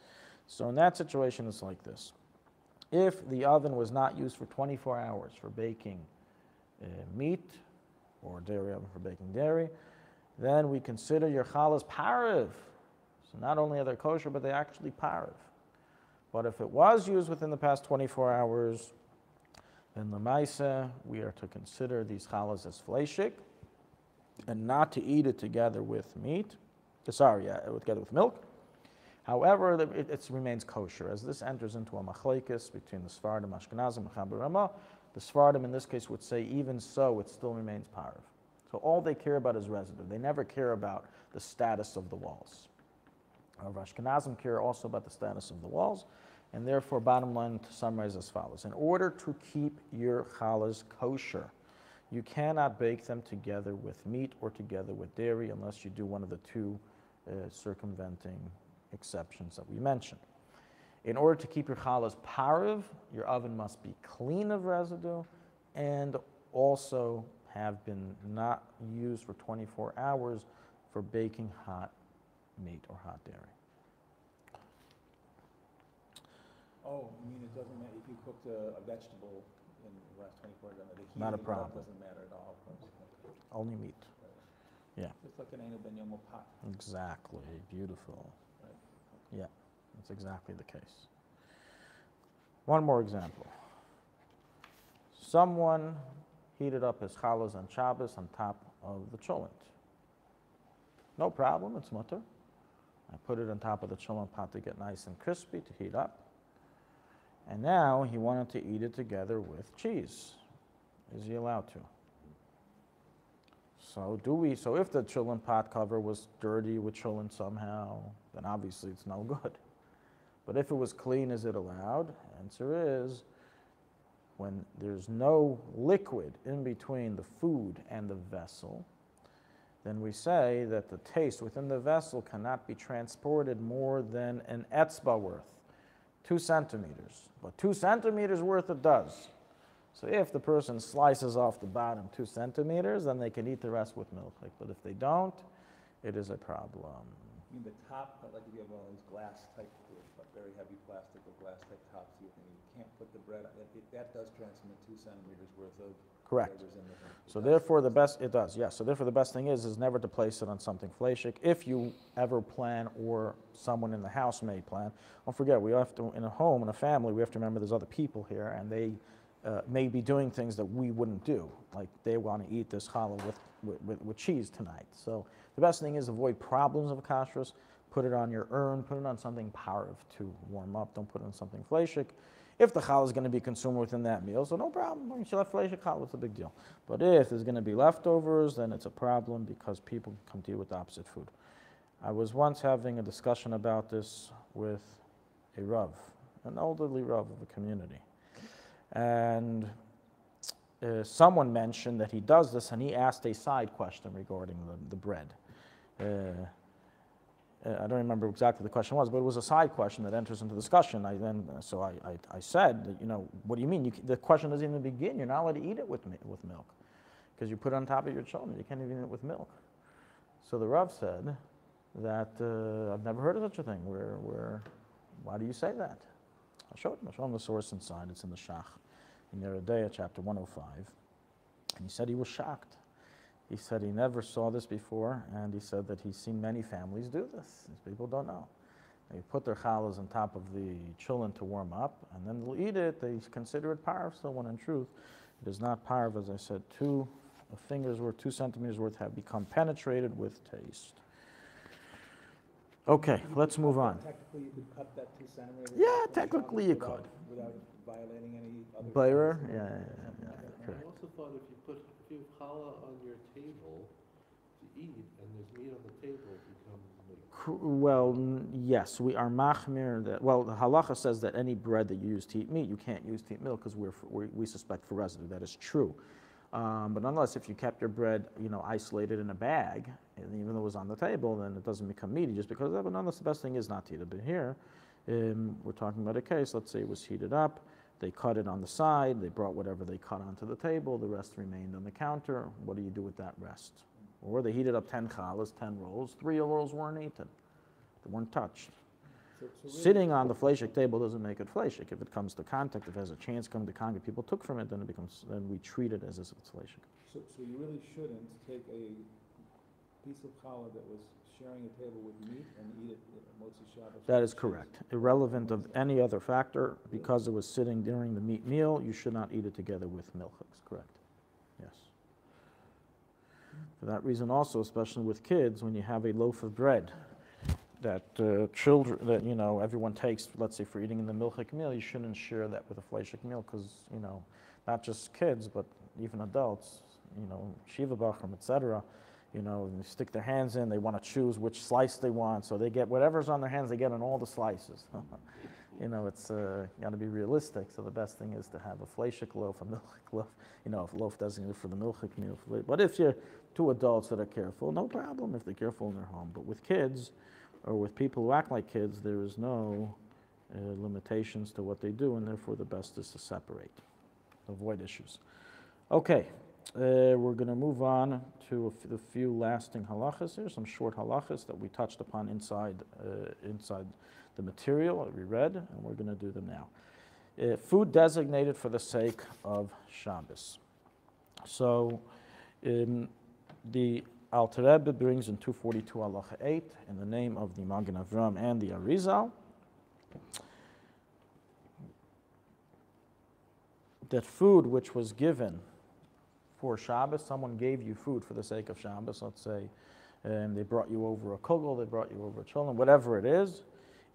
So in that situation, it's like this. If the oven was not used for 24 hours for baking meat, or dairy oven for baking dairy, then we consider your challahs parav. So not only are they kosher, but they actually parav. But if it was used within the past 24 hours, then l'maisa, we are to consider these challahs as fleishik, and not to eat it together with meat, together with milk. However, it remains kosher, as this enters into a machlekes between the Sfardim, Ashkenazim, and Chabad Rabbonim. The Sfardim in this case would say, even so, it still remains parav. So all they care about is residue. They never care about the status of the walls. However, Ashkenazim care also about the status of the walls, and therefore, bottom line, to summarize as follows. In order to keep your challahs kosher, you cannot bake them together with meat or together with dairy unless you do one of the two circumventing exceptions that we mentioned. In order to keep your challahs parav, your oven must be clean of residue and also have been not used for 24 hours for baking hot meat or hot dairy. Oh, you mean it doesn't matter if you cooked a vegetable in the last 24 hours? The heat Not a of it problem. Doesn't matter at all. Only meat. Yeah. Just like an Eino Ben Yomo pot. Exactly. Beautiful. Right. Yeah, that's exactly the case. One more example. Someone heated up his challahs on Shabbos on top of the cholent. No problem, it's mutter. I put it on top of the cholent pot to get nice and crispy, to heat up. And now he wanted to eat it together with cheese. Is he allowed to? So if the cholent pot cover was dirty with cholent somehow, then obviously it's no good. But if it was clean, is it allowed? Answer is, when there's no liquid in between the food and the vessel, then we say that the taste within the vessel cannot be transported more than an etzba worth, 2 centimeters. But 2 centimeters worth it does. So if the person slices off the bottom 2 centimeters, then they can eat the rest with milk. But if they don't, it is a problem. I mean, the top, like if you have one of those glass type, very heavy plastic or glass type tops, you can't put the bread, that does transmit 2 centimeters worth of Correct. flavors in the thing. So therefore the best, it does, yes. So therefore the best thing is never to place it on something fleshik. If you ever plan, or someone in the house may plan, don't forget, we have to, in a home, in a family, we have to remember there's other people here, and they may be doing things that we wouldn't do. Like they want to eat this challah with cheese tonight. So the best thing is avoid problems of kashrus. Put it on your urn, put it on something parv to warm up. Don't put it on something fleshik. If the challah is going to be consumed within that meal, so no problem. You should have fleshik challah, it's a big deal. But if there's going to be leftovers, then it's a problem because people come to you with the opposite food. I was once having a discussion about this with a Rav, an elderly Rav of a community. And someone mentioned that he does this, and he asked a side question regarding the bread. I don't remember exactly the question was, but it was a side question that enters into discussion. I said, what do you mean? The question doesn't even begin. You're not allowed to eat it with milk because you put it on top of your children. You can't even eat it with milk. So the Rav said that I've never heard of such a thing. Why do you say that? I'll show him the source inside. It's in the Shach, in Yeridea, chapter 105. And he said he was shocked. He said he never saw this before, and he said that he's seen many families do this. These people don't know. They put their challahs on top of the chillin to warm up, and then they'll eat it. They consider it parv, so when in truth, it is not parv. As I said, 2 fingers worth, 2 centimeters worth have become penetrated with taste. Okay, let's move on. Technically, you could cut that 2 centimeters. Yeah, technically you could. Without violating any other. Bayer? Yeah, I correct. also thought if you have challah on your table to eat, and there's meat on the table, it becomes meat. Well, yes, we are machmir that. Well, the halacha says that any bread that you use to eat meat, you can't use to eat milk because we suspect for residue. That is true. But nonetheless, if you kept your bread, isolated in a bag, and even though it was on the table, then it doesn't become meaty just because of that. But nonetheless, the best thing is not to eat it. But here, we're talking about a case. Let's say it was heated up. They cut it on the side. They brought whatever they cut onto the table. The rest remained on the counter. What do you do with that rest? Or they heated up 10 challahs, 10 rolls. 3 rolls weren't eaten. They weren't touched. So really, Sitting on the fleshik table doesn't make it fleshik. If it comes to contact, if it has a chance to come to contact, people took from it, then then we treat it as if it's fleshik. So you really shouldn't take a piece of challah that was sharing a table with meat and eat it Motzi Shabbos. That is correct. Irrelevant of any other factor, because it was sitting during the meat meal, you should not eat it together with milk. That's correct. Yes. For that reason also, especially with kids, when you have a loaf of bread that everyone takes, let's say for eating in the milchik meal, you shouldn't share that with a fleshik meal because, not just kids, but even adults, shiva bachrim, etc., they stick their hands in, they want to choose which slice they want, so they get whatever's on their hands, they get on all the slices. It's got to be realistic, so the best thing is to have a fleshik loaf, a milchik loaf, a loaf designated for the milchik meal. But if you're 2 adults that are careful, no problem if they're careful in their home. But with kids, or with people who act like kids, there is no limitations to what they do, and therefore the best is to separate, avoid issues. Okay. We're going to move on to a few lasting halachas here, some short halachas that we touched upon inside the material that we read, and we're going to do them now. Food designated for the sake of Shabbos. So the Alte Rebbe brings in 242 halacha 8 in the name of the Magen Avram and the Arizal that food which was given for Shabbos, someone gave you food for the sake of Shabbos, let's say, and they brought you over a kugel, they brought you over a cholent, whatever it is,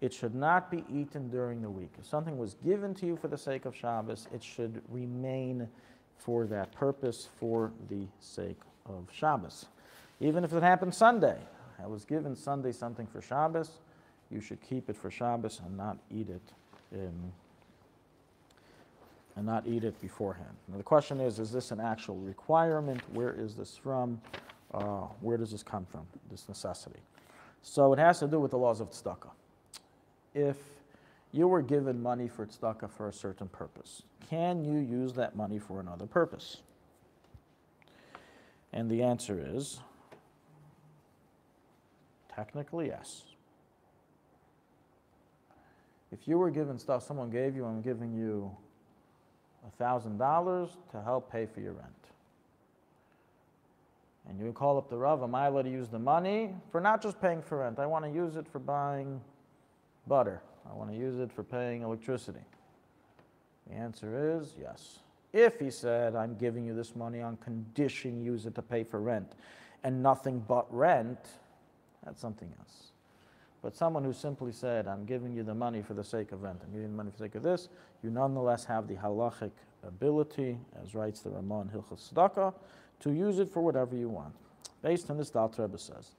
it should not be eaten during the week. If something was given to you for the sake of Shabbos, it should remain for that purpose, for the sake of Shabbos. Even if it happened Sunday, I was given Sunday something for Shabbos, you should keep it for Shabbos and not eat it beforehand. Now the question is this an actual requirement? Where is this from? Where does this come from, this necessity? So it has to do with the laws of tzedakah. If you were given money for tzedakah for a certain purpose, can you use that money for another purpose? And the answer is, technically, yes. If you were given stuff, someone gave you, I'm giving you $1,000 to help pay for your rent. And you call up the Rav, am I allowed to use the money for not just paying for rent? I want to use it for buying butter. I want to use it for paying electricity. The answer is yes. If he said, I'm giving you this money on condition use it to pay for rent and nothing but rent, that's something else. But someone who simply said, I'm giving you the money for the sake of rent, I'm giving you the money for the sake of this, you nonetheless have the halachic ability, as writes the Ramah in Hilchos Tzedakah, to use it for whatever you want. Based on this, the Alte Rebbe says,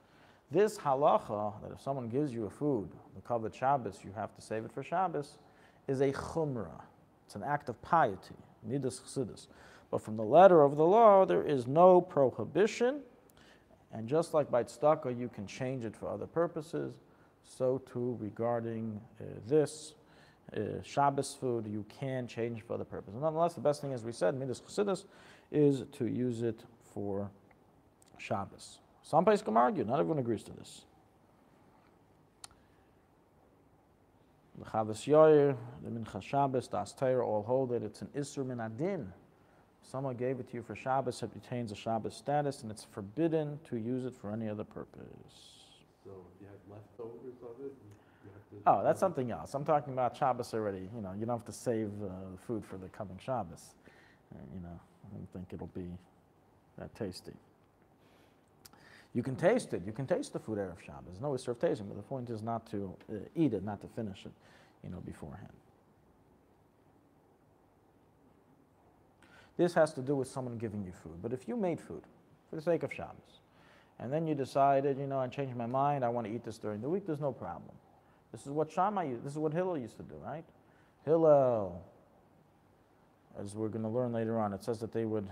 this halacha, that if someone gives you a food, the Chabad Shabbos, you have to save it for Shabbos, is a chumrah. It's an act of piety, midas chassidus. But from the letter of the law, there is no prohibition. And just like by tzedakah, you can change it for other purposes, so too regarding this Shabbos food, you can change for other purposes. Nonetheless, the best thing, as we said, midas chassidus, is to use it for Shabbos. Some places can argue, not everyone agrees to this. The Chavas Yair, the Mincha Shabbos, the Astayr all hold it. It's an Isur Min Adin. Someone gave it to you for Shabbos, it retains a Shabbos status, and it's forbidden to use it for any other purpose. So if you have leftovers of it, you have to... Oh, that's something else. I'm talking about Shabbos already. You know, you don't have to save food for the coming Shabbos. You know, I don't think it'll be that tasty. You can taste it. You can taste the food Erev Shabbos. There's no issue of tasting, but the point is not to eat it, not to finish it, you know, beforehand. This has to do with someone giving you food. But if you made food for the sake of Shabbos, and then you decided, you know, I changed my mind, I want to eat this during the week, there's no problem. This is what Shammai used, this is what Hillel used to do, right? Hillel, as we're going to learn later on, it says that they would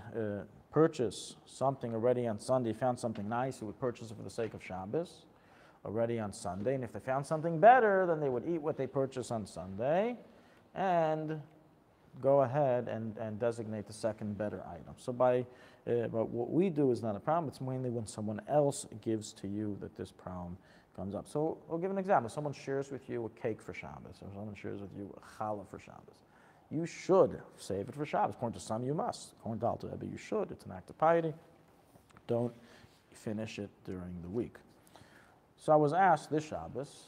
purchase something already on Sunday, found something nice, they would purchase it for the sake of Shabbos already on Sunday. And if they found something better, then they would eat what they purchased on Sunday and go ahead and designate the second better item. So but what we do is not a problem. It's mainly when someone else gives to you that this problem comes up. So we'll give an example. Someone shares with you a cake for Shabbos, or someone shares with you a challah for Shabbos. You should save it for Shabbos. According to some, you must. According to Alte Rebbe, you should. It's an act of piety. Don't finish it during the week. So I was asked this Shabbos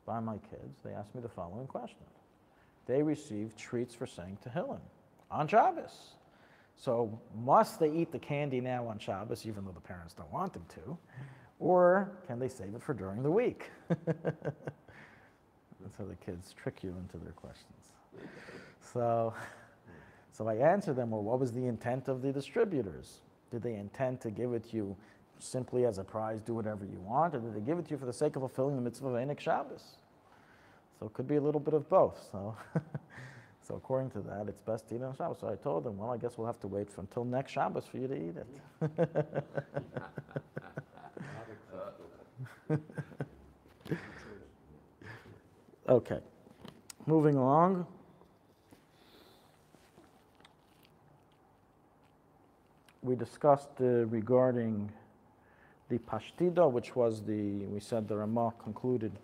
by my kids, they asked me the following question. They received treats for saying Tehillim on Shabbos. So must they eat the candy now on Shabbos, even though the parents don't want them to? Or can they save it for during the week? That's how the kids trick you into their questions. So I answered them, well, what was the intent of the distributors? Did they intend to give it to you simply as a prize, do whatever you want, or did they give it to you for the sake of fulfilling the mitzvah of Einik Shabbos? So it could be a little bit of both. So, so according to that, it's best to eat on Shabbos. So I told them, well, I guess we'll have to wait until next Shabbos for you to eat it. Okay, moving along. We discussed regarding the Pashtida, which was we said the Ramah concluded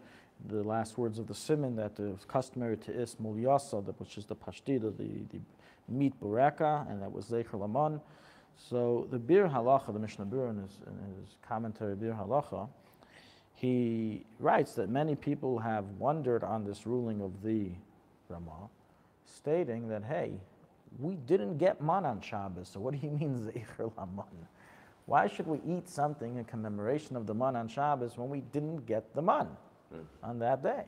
the last words of the Siman that it was customary to is mulyasa, which is the Pashtida, the meat bureka, and that was Zecher Laman. So the Bir Halacha, the Mishnah Bir in his commentary Bir Halacha, he writes that many people have wondered on this ruling of the Ramah, stating that, hey, we didn't get man on Shabbos, so what do you mean Zecher Laman? Why should we eat something in commemoration of the man on Shabbos when we didn't get the man on that day?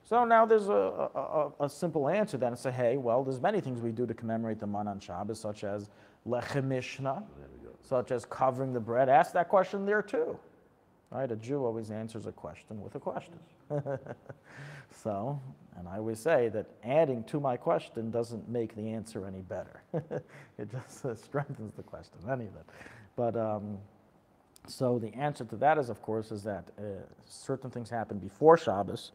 So now there's a simple answer then and say, hey, well, there's many things we do to commemorate the man on Shabbos, such as Lechem Mishnah, such as covering the bread. Ask that question there too. Right? A Jew always answers a question with a question. So, and I always say that adding to my question doesn't make the answer any better. It just strengthens the question, any of it. But so the answer to that is, of course, is that certain things happen before Shabbos,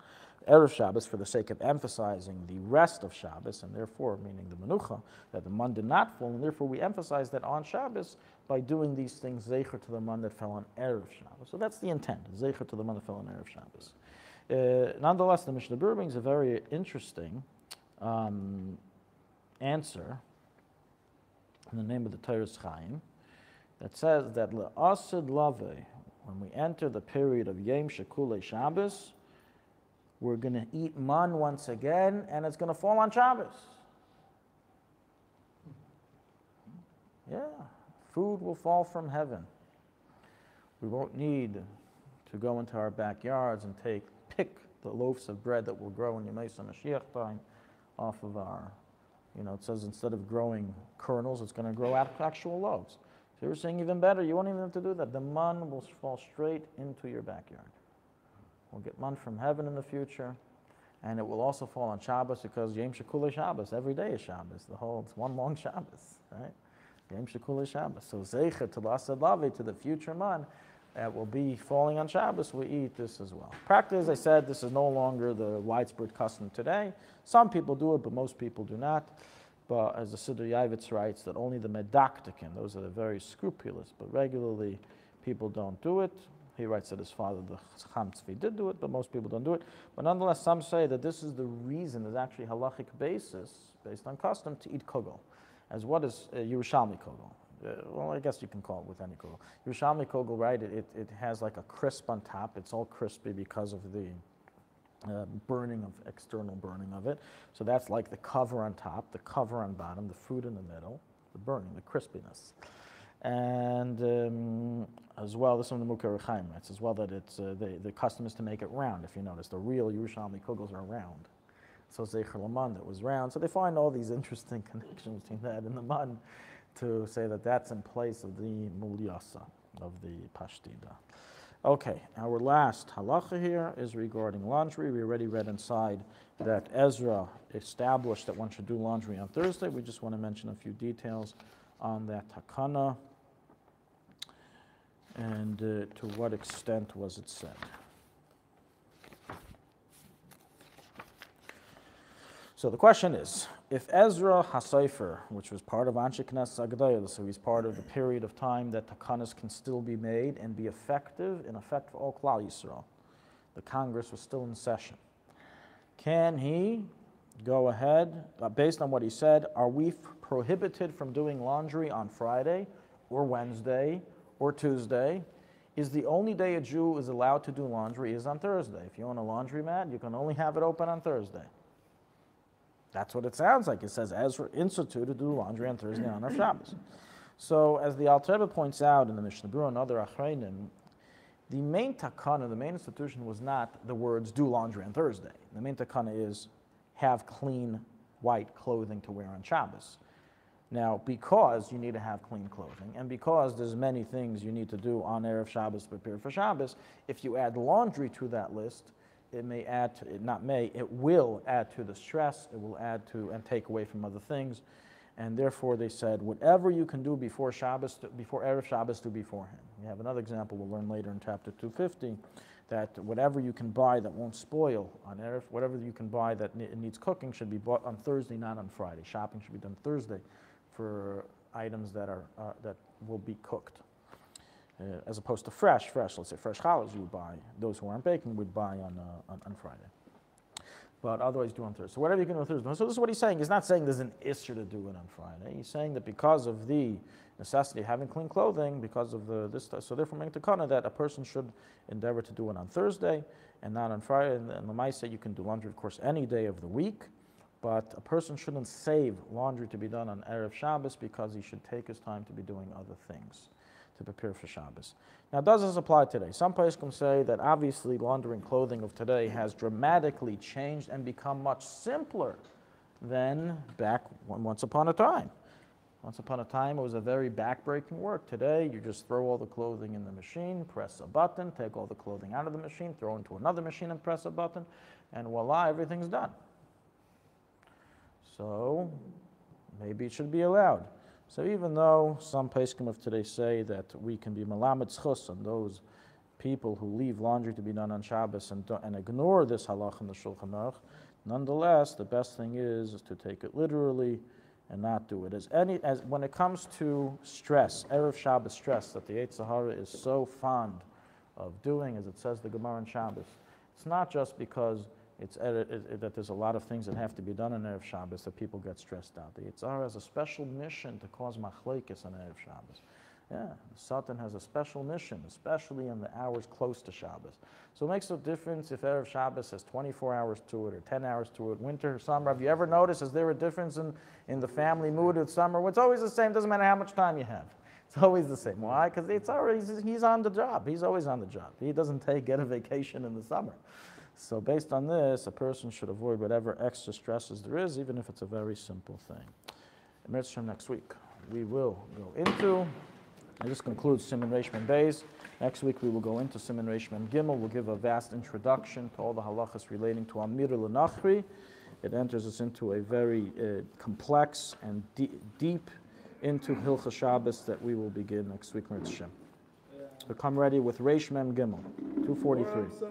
Erev Shabbos, for the sake of emphasizing the rest of Shabbos, and therefore, meaning the Menucha, that the man did not fall, and therefore we emphasize that on Shabbos by doing these things, Zecher to the man that fell on Erev Shabbos. So that's the intent, Zecher to the man that fell on Erev Shabbos. Nonetheless, the Mishnah Berurah brings a very interesting answer in the name of the Torah's Chaim that says that Le'asid Lave, when we enter the period of Yom Shekulei Shabbos, we're going to eat man once again, and it's going to fall on Shabbos. Yeah, food will fall from heaven. We won't need to go into our backyards and pick the loaves of bread that will grow in Yemei Mashiach time off of our, it says instead of growing kernels, it's going to grow actual loaves. So you're saying even better, you won't even have to do that. The man will fall straight into your backyard. We'll get man from heaven in the future, and it will also fall on Shabbos because Yom Shekulei Shabbos, every day is Shabbos. It's one long Shabbos, right? Yom Shekulei Shabbos. So Zecher to L'asad Lavi, to the future man, that will be falling on Shabbos, we eat this as well. Practically, as I said, this is no longer the widespread custom today. Some people do it, but most people do not. But as the Siddur Yavitz writes, that only the Medaktikin, those are the very scrupulous, but regularly people don't do it. He writes that his father, the Chacham Tzvi, did do it, but most people don't do it. But nonetheless, some say that this is the reason, there's actually halachic basis, based on custom, to eat kugel. As what is Yerushalmi kugel? Well, I guess you can call it with any kugel. Yerushalmi kugel, right, it has like a crisp on top. It's all crispy because of the external burning of it. So that's like the cover on top, the cover on bottom, the food in the middle, the burning, the crispiness. And as well, this is from the Mukar Chaim writes as well that it's the custom is to make it round. If you notice, the real Yerushalmi kugels are round. So Zecher Laman that was round. So they find all these interesting connections between that and the man to say that that's in place of the Mulyasa, of the Pashtida. Okay, our last halacha here is regarding laundry. We already read inside that Ezra established that one should do laundry on Thursday. We just want to mention a few details on that takana and to what extent was it said. So the question is, if Ezra HaSefer, which was part of Anshe Knesset Agdayah, so he's part of the period of time that takanas can still be made and be effective, in effect for all Klal Yisrael, the Congress was still in session, can he go ahead, based on what he said, are we prohibited from doing laundry on Friday or Wednesday or Tuesday? Is the only day a Jew is allowed to do laundry is on Thursday. If you own a laundromat, you can only have it open on Thursday. That's what it sounds like. It says Ezra instituted to do laundry on Thursday on our Shabbos. So as the Alte Rebbe points out in the Mishnah Berurah and other Achreinim, the main takana, the main institution was not the words do laundry on Thursday. The main takana is have clean white clothing to wear on Shabbos. Now, because you need to have clean clothing, and because there's many things you need to do on Erev Shabbos to prepare for Shabbos, if you add laundry to that list, it may add to, it will add to the stress, it will add to and take away from other things. And therefore they said, whatever you can do before Shabbos, before Erev Shabbos, do beforehand. We have another example we'll learn later in chapter 250, that whatever you can buy that won't spoil on Erev, whatever you can buy that needs cooking should be bought on Thursday, not on Friday. Shopping should be done Thursday for items that will be cooked. As opposed to fresh, let's say fresh challahs you would buy, those who aren't baking would buy on Friday. But otherwise do on Thursday. So whatever you can do on Thursday. So this is what he's saying. He's not saying there's an issue to do it on Friday. He's saying that because of the necessity of having clean clothing, because of so therefore make the kana that a person should endeavor to do it on Thursday and not on Friday. And Lamaisa, you can do laundry, of course, any day of the week. But a person shouldn't save laundry to be done on Erev Shabbos because he should take his time to be doing other things to prepare for Shabbos. Now, does this apply today? Some Poskim say that obviously laundering clothing of today has dramatically changed and become much simpler than back once upon a time. Once upon a time, it was a very backbreaking work. Today, you just throw all the clothing in the machine, press a button, take all the clothing out of the machine, throw into another machine and press a button. and voila, everything's done. So maybe it should be allowed. So even though some Poskim of today say that we can be melamed zchus on those people who leave laundry to be done on Shabbos and ignore this halach in the Shulchan Aruch, nonetheless, the best thing is to take it literally and not do it. As when it comes to stress, Erev Shabbos stress that the Yetzer Hara is so fond of doing, as it says the Gemara in Shabbos, it's not just because that there's a lot of things that have to be done on Erev Shabbos that people get stressed out. The Yetzer Hara has a special mission to cause machlokes on Erev Shabbos. Yeah, the Satan has a special mission, especially in the hours close to Shabbos. So it makes a difference if Erev Shabbos has 24 hours to it or 10 hours to it, winter or summer. Have you ever noticed, is there a difference in the family mood of summer? Well, it's always the same, doesn't matter how much time you have. It's always the same. Why? Because he's on the job. He's always on the job. He doesn't get a vacation in the summer. So based on this, a person should avoid whatever extra stresses there is, even if it's a very simple thing. Next week, we will go into... And this concludes Siman Reish Mem Beis. Next week we will go into Siman Reish Mem Gimel. We'll give a vast introduction to all the halachas relating to Amir L'Nachri. It enters us into a very complex and deep into Hilchos Shabbos that we will begin next week. So come ready with Reish Mem Gimel, 243.